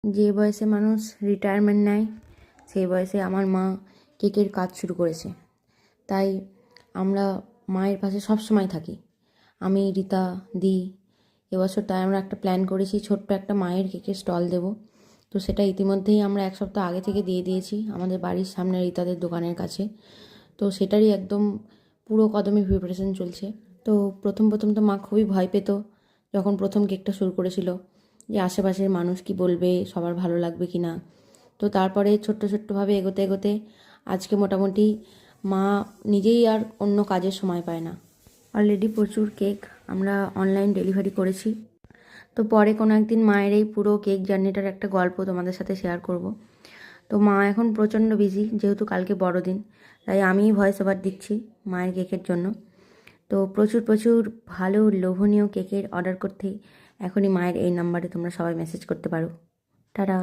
যে বয়সে মানুষ রিটায়ারমেন্ট নেয় সেই বয়সে আমার মা কেকের কাজ শুরু করেছে। তাই আমরা মায়ের পাশে সব সময় থাকি। আমি, রীতা, দি। এবছর তাই আমরা একটা প্ল্যান করেছি, ছোট্ট একটা মায়ের কেকের স্টল দেব। তো সেটা ইতিমধ্যেই আমরা 1 সপ্তাহ আগে থেকে দিয়ে দিয়েছি আমাদের বাড়ির সামনে রীতাদের দোকানের কাছে। তো সেটারই একদম পুরো কদমে প্রিপারেশন চলছে। তো প্রথম তো মা খুবই ভয় পেত যখন প্রথম কেকটা শুরু করেছিল, যে আশেপাশের মানুষ কি বলবে, সবার ভালো লাগবে কি না। তো তারপরে ছোট্টভাবে এগোতে এগোতে আজকে মোটামুটি মা নিজেই আর অন্য কাজের সময় পায় না। অলরেডি প্রচুর কেক আমরা অনলাইন ডেলিভারি করেছি। তো পরে কোনো একদিন মায়ের এই পুরো কেক জার্নিটার একটা গল্প তোমাদের সাথে শেয়ার করব। তো মা এখন প্রচণ্ড বিজি, যেহেতু কালকে বড়দিন, তাই আমিই ভয়েস ওভার দিচ্ছি মায়ের কেকের জন্য। তো প্রচুর ভালো লোভনীয় কেকের অর্ডার করতেই এখনই মায়ের এই নাম্বারে তোমরা সবাই মেসেজ করতে পারো। টাটা।